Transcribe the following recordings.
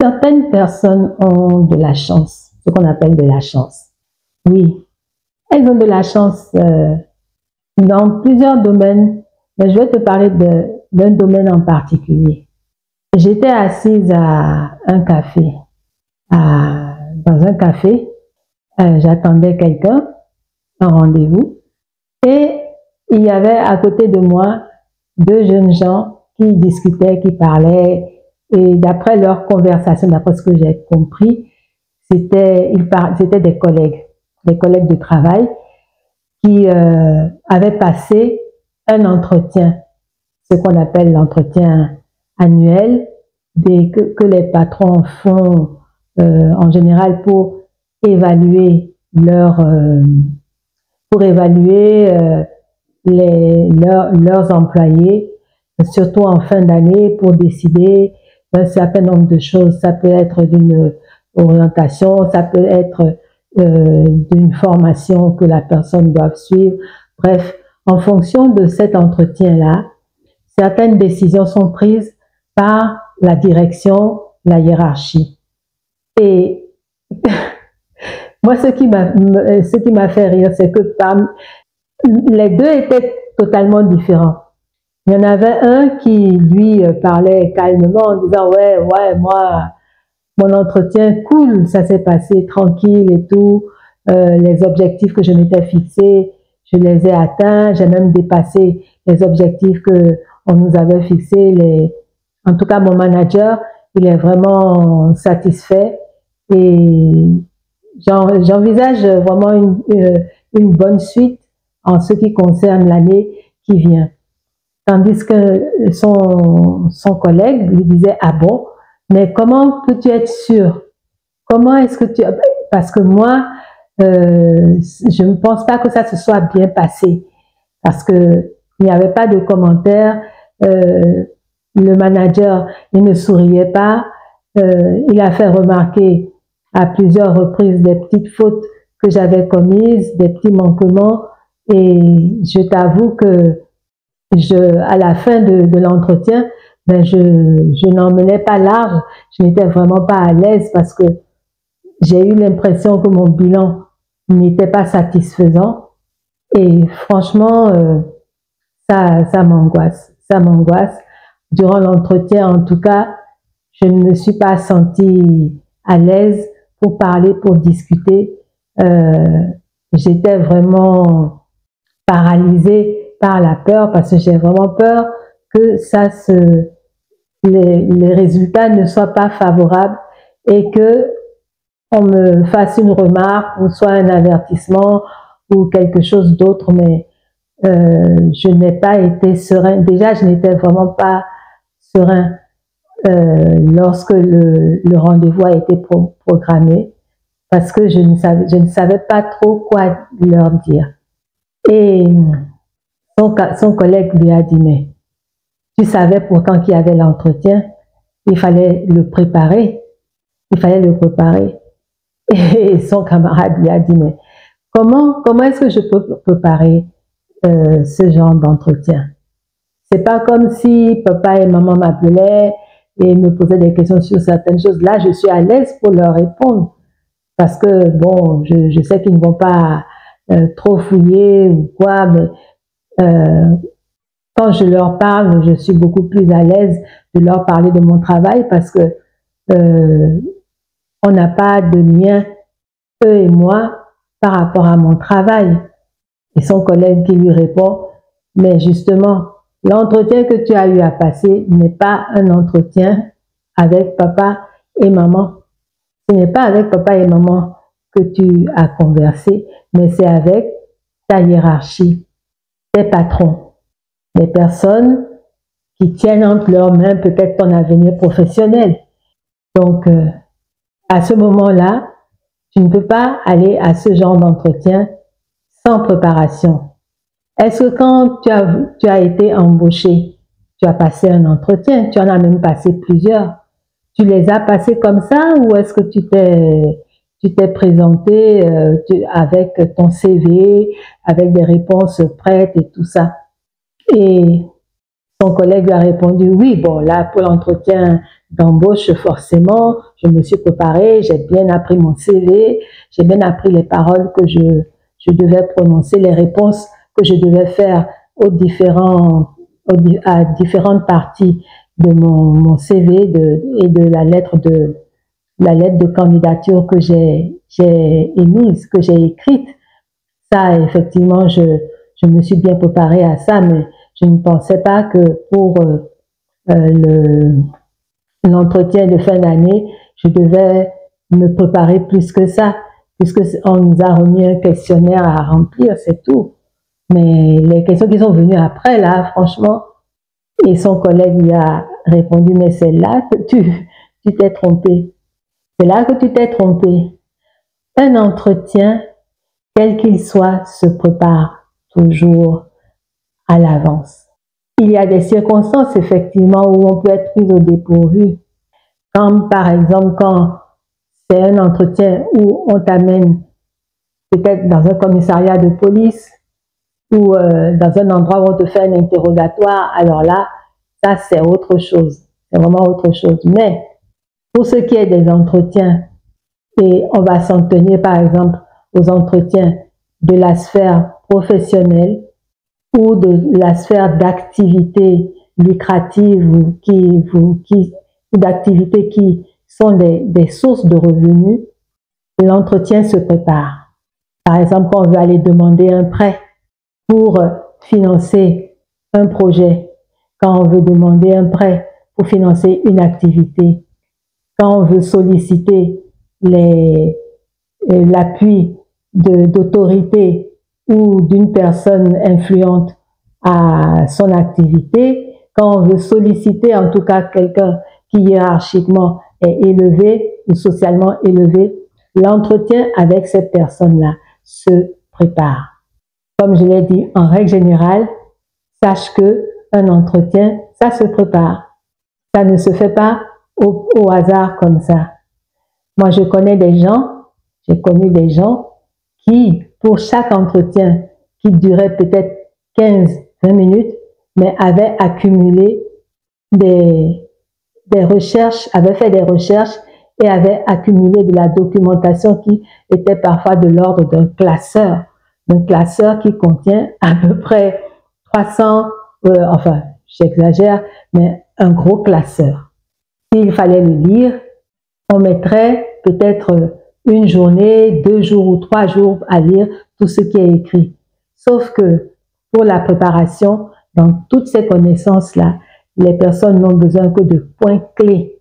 Certaines personnes ont de la chance, ce qu'on appelle de la chance. Oui, elles ont de la chance dans plusieurs domaines, mais je vais te parler d'un domaine en particulier. J'étais assise à un café, dans un café, j'attendais quelqu'un, un rendez-vous, et il y avait à côté de moi deux jeunes gens qui discutaient, qui parlaient, et d'après leur conversation, d'après ce que j'ai compris, c'était des collègues de travail qui avaient passé un entretien, ce qu'on appelle l'entretien annuel que les patrons font en général pour évaluer leurs employés, surtout en fin d'année, pour décider d'un certain nombre de choses. Ça peut être d'une orientation, ça peut être d'une formation que la personne doit suivre. Bref, en fonction de cet entretien-là, certaines décisions sont prises par la direction, la hiérarchie. Et moi, ce qui m'a fait rire, c'est que les deux étaient totalement différents. Il y en avait un qui, lui, parlait calmement en disant « Ouais, moi, mon entretien, cool, ça s'est passé tranquille et tout. Les objectifs que je m'étais fixés, je les ai atteints. J'ai même dépassé les objectifs qu'on nous avait fixés. En tout cas, mon manager, il est vraiment satisfait. Et j'envisage vraiment une bonne suite en ce qui concerne l'année qui vient. » Tandis que son collègue lui disait « Ah bon, mais comment peux-tu être sûr? Comment est-ce que tu... » Parce que moi, je ne pense pas que ça se soit bien passé. Parce qu'il n'y avait pas de commentaires. Le manager, il ne souriait pas. Il a fait remarquer à plusieurs reprises des petites fautes que j'avais commises, des petits manquements. Et je t'avoue que à la fin de l'entretien, ben je n'en menais pas large. Je n'étais vraiment pas à l'aise parce que j'ai eu l'impression que mon bilan n'était pas satisfaisant. Et franchement, ça m'angoisse. Ça m'angoisse. Durant l'entretien, en tout cas, je ne me suis pas sentie à l'aise pour parler, pour discuter. J'étais vraiment paralysée par la peur parce que j'ai vraiment peur que les résultats ne soient pas favorables et que on me fasse une remarque ou soit un avertissement ou quelque chose d'autre, mais je n'ai pas été serein. Déjà, je n'étais vraiment pas serein lorsque le rendez-vous a été programmé parce que je ne savais pas trop quoi leur dire. Et son collègue lui a dit, mais tu savais pourtant qu'il y avait l'entretien, il fallait le préparer, Et son camarade lui a dit, mais comment est-ce que je peux préparer ce genre d'entretien? C'est pas comme si papa et maman m'appelaient et me posaient des questions sur certaines choses. Là, je suis à l'aise pour leur répondre parce que, bon, je sais qu'ils ne vont pas trop fouiller ou quoi, mais quand je leur parle, je suis beaucoup plus à l'aise de leur parler de mon travail parce que on n'a pas de lien, eux et moi, par rapport à mon travail. Et son collègue qui lui répond, mais justement, l'entretien que tu as eu à passer n'est pas un entretien avec papa et maman. Ce n'est pas avec papa et maman que tu as conversé, mais c'est avec ta hiérarchie, tes patrons, les personnes qui tiennent entre leurs mains peut-être ton avenir professionnel. Donc, à ce moment-là, tu ne peux pas aller à ce genre d'entretien sans préparation. Est-ce que quand tu as été embauché, tu as passé un entretien, tu en as même passé plusieurs, tu les as passés comme ça ou est-ce que tu t'es présenté avec ton CV, avec des réponses prêtes et tout ça? Et son collègue lui a répondu, oui, bon, là, pour l'entretien d'embauche forcément. Je me suis préparée, j'ai bien appris mon CV, j'ai bien appris les paroles que je devais prononcer, les réponses que je devais faire à différentes parties de mon CV et de la lettre de candidature que j'ai émise, que j'ai écrite. Ça, effectivement, je me suis bien préparée à ça, mais je ne pensais pas que pour l'entretien de fin d'année, je devais me préparer plus que ça, puisque on nous a remis un questionnaire à remplir, c'est tout. Mais les questions qui sont venues après, là, franchement, et son collègue lui a répondu, mais c'est là que tu t'es trompé. C'est là que tu t'es trompé. Un entretien, quel qu'il soit, se prépare toujours à l'avance. Il y a des circonstances, effectivement, où on peut être pris au dépourvu. Comme, par exemple, quand c'est un entretien où on t'amène peut-être dans un commissariat de police ou dans un endroit où on te fait un interrogatoire, alors là, ça, c'est autre chose. C'est vraiment autre chose. Mais pour ce qui est des entretiens, et on va s'en tenir, par exemple, aux entretiens de la sphère professionnelle ou de la sphère d'activités lucratives ou d'activités qui sont des sources de revenus, l'entretien se prépare. Par exemple, quand on veut aller demander un prêt pour financer un projet, quand on veut demander un prêt pour financer une activité, quand on veut solliciter l'appui d'autorité ou d'une personne influente à son activité, quand on veut solliciter en tout cas quelqu'un qui hiérarchiquement est élevé ou socialement élevé, l'entretien avec cette personne-là se prépare. Comme je l'ai dit, en règle générale, sache que un entretien, ça se prépare. Ça ne se fait pas au hasard comme ça. Moi, j'ai connu des gens qui, pour chaque entretien, qui durait peut-être 15-20 minutes, mais avaient accumulé des recherches, avaient fait des recherches et avaient accumulé de la documentation qui était parfois de l'ordre d'un classeur qui contient à peu près 300, enfin, j'exagère, mais un gros classeur. S'il fallait le lire, on mettrait peut-être une journée, 2 jours ou 3 jours à lire tout ce qui est écrit. Sauf que pour la préparation, dans toutes ces connaissances-là, les personnes n'ont besoin que de points clés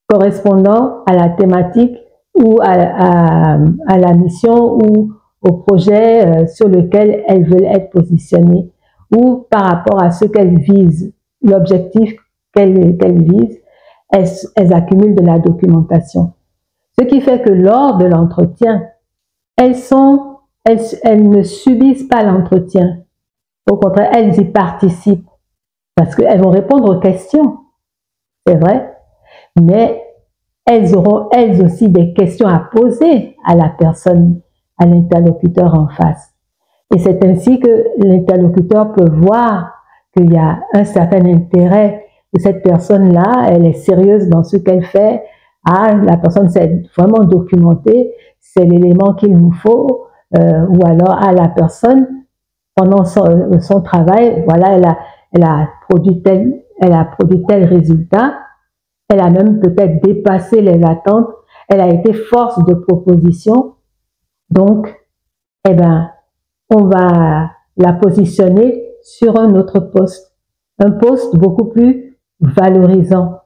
correspondant à la thématique ou à la mission ou au projet sur lequel elles veulent être positionnées ou par rapport à ce qu'elles visent, l'objectif qu'elles visent, elles accumulent de la documentation. Ce qui fait que lors de l'entretien, elles ne subissent pas l'entretien. Au contraire, elles y participent parce qu'elles vont répondre aux questions, c'est vrai, mais elles auront elles aussi des questions à poser à la personne, à l'interlocuteur en face. Et c'est ainsi que l'interlocuteur peut voir qu'il y a un certain intérêt de cette personne-là, elle est sérieuse dans ce qu'elle fait. Ah, la personne s'est vraiment documentée, c'est l'élément qu'il nous faut, ou alors à la personne, pendant son travail, voilà, elle a produit tel résultat, elle a même peut-être dépassé les attentes, elle a été force de proposition, donc, eh ben, on va la positionner sur un autre poste, un poste beaucoup plus valorisant,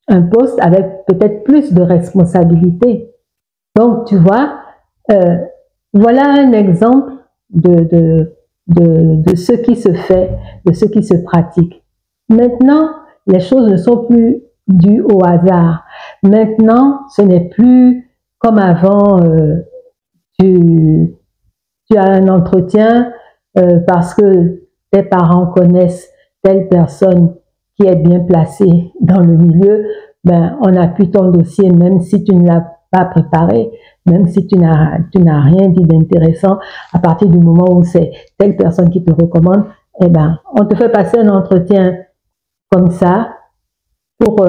un poste avec peut-être plus de responsabilité. Donc, tu vois, voilà un exemple de ce qui se fait, de ce qui se pratique. Maintenant, les choses ne sont plus dues au hasard. Maintenant, ce n'est plus comme avant, tu as un entretien parce que tes parents connaissent telle personne qui est bien placée dans le milieu, ben, on appuie ton dossier même si tu ne l'as pas préparé, même si tu n'as rien dit d'intéressant, à partir du moment où c'est telle personne qui te recommande, eh ben, on te fait passer un entretien comme ça pour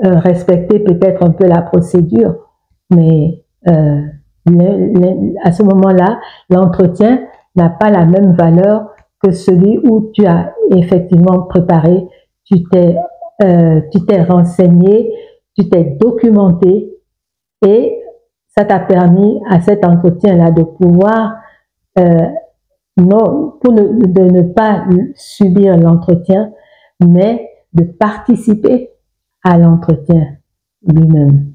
respecter peut-être un peu la procédure, mais à ce moment-là, l'entretien n'a pas la même valeur que celui où tu as effectivement préparé, tu t'es renseigné, tu t'es documenté et ça t'a permis à cet entretien-là de pouvoir, de ne pas subir l'entretien, mais de participer à l'entretien lui-même.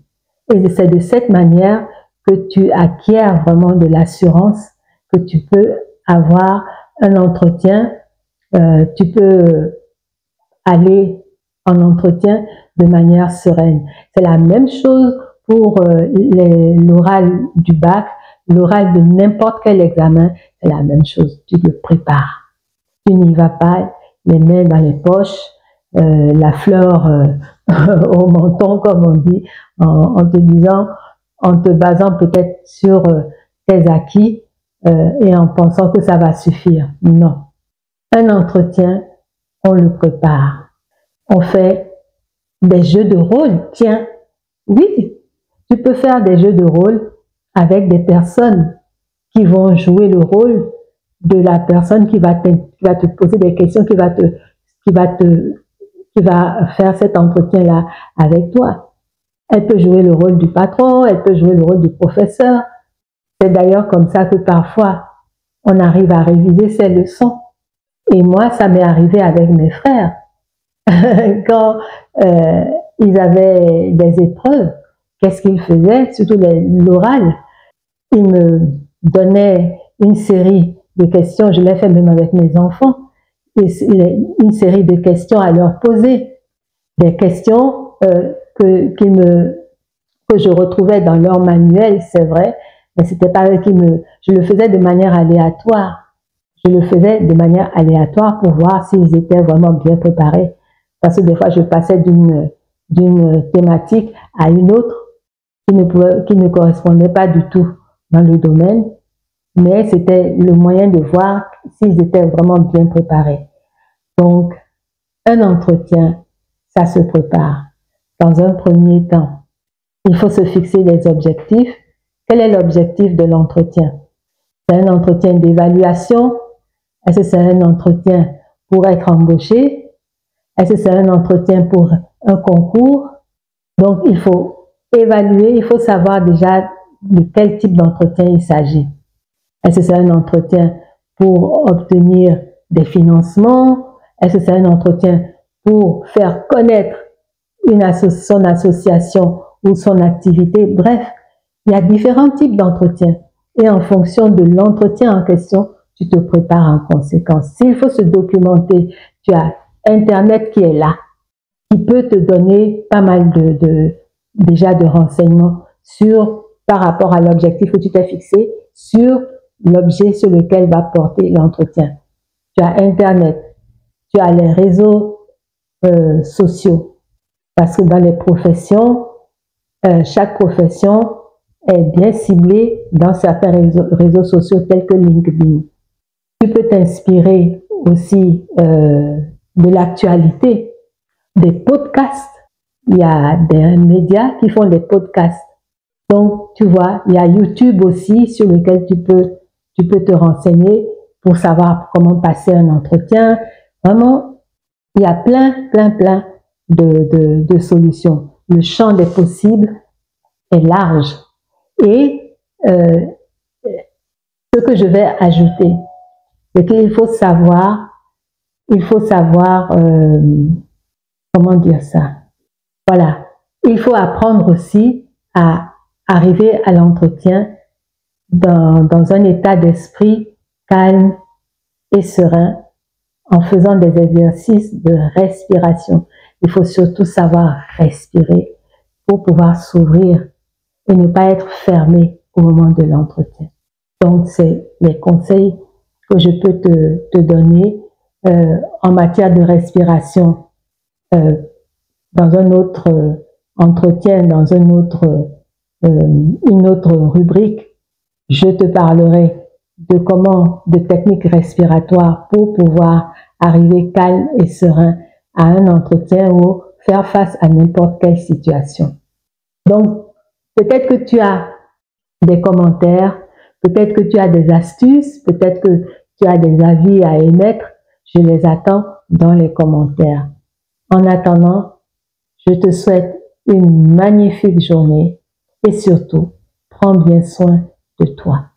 Et c'est de cette manière que tu acquiers vraiment de l'assurance, que tu peux avoir un entretien, tu peux aller en entretien de manière sereine. C'est la même chose pour l'oral du bac, l'oral de n'importe quel examen, c'est la même chose, tu le prépares. Tu n'y vas pas les mains dans les poches, la fleur au menton, comme on dit, en te disant, en te basant peut-être sur tes acquis et en pensant que ça va suffire. Non. Un entretien, on le prépare. On fait des jeux de rôle. Tiens, oui, tu peux faire des jeux de rôle avec des personnes qui vont jouer le rôle de la personne qui va te poser des questions, qui va faire cet entretien-là avec toi. Elle peut jouer le rôle du patron, elle peut jouer le rôle du professeur. C'est d'ailleurs comme ça que parfois, on arrive à réviser ses leçons. Et moi, ça m'est arrivé avec mes frères. Quand ils avaient des épreuves, qu'est-ce qu'ils faisaient? Surtout l'oral. Ils me donnaient une série de questions, je l'ai fait même avec mes enfants, une série de questions à leur poser. Des questions que je retrouvais dans leur manuel, c'est vrai, mais c'était pas eux je le faisais de manière aléatoire. Je le faisais de manière aléatoire pour voir s'ils étaient vraiment bien préparés. Parce que des fois, je passais d'une thématique à une autre qui ne correspondait pas du tout dans le domaine, mais c'était le moyen de voir s'ils étaient vraiment bien préparés. Donc, un entretien, ça se prépare. Dans un premier temps, il faut se fixer des objectifs. Quel est l'objectif de l'entretien? C'est un entretien d'évaluation? Est-ce que c'est un entretien pour être embauché? Est-ce que c'est un entretien pour un concours? Donc, il faut évaluer, il faut savoir déjà de quel type d'entretien il s'agit. Est-ce que c'est un entretien pour obtenir des financements? Est-ce que c'est un entretien pour faire connaître son association ou son activité? Bref, il y a différents types d'entretiens. Et en fonction de l'entretien en question, tu te prépares en conséquence. S'il faut se documenter, tu as Internet qui est là, qui peut te donner pas mal déjà de renseignements par rapport à l'objectif que tu t'es fixé, sur l'objet sur lequel va porter l'entretien. Tu as Internet, tu as les réseaux sociaux, parce que dans les professions, chaque profession est bien ciblée dans certains réseaux sociaux tels que LinkedIn. Tu peux t'inspirer aussi de l'actualité, des podcasts. Il y a des médias qui font des podcasts. Donc, tu vois, il y a YouTube aussi sur lequel tu peux te renseigner pour savoir comment passer un entretien. Vraiment, il y a plein de solutions. Le champ des possibles est large. Et ce que je vais ajouter, c'est qu'il faut savoir, comment dire ça? Voilà. Il faut apprendre aussi à arriver à l'entretien dans un état d'esprit calme et serein en faisant des exercices de respiration. Il faut surtout savoir respirer pour pouvoir s'ouvrir et ne pas être fermé au moment de l'entretien. Donc, c'est les conseils que je peux te donner en matière de respiration dans un autre entretien, dans une autre rubrique. Je te parlerai de techniques respiratoires pour pouvoir arriver calme et serein à un entretien ou faire face à n'importe quelle situation. Donc, peut-être que tu as des commentaires, peut-être que tu as des astuces, peut-être que tu as des avis à émettre. Je les attends dans les commentaires. En attendant, je te souhaite une magnifique journée et surtout, prends bien soin de toi.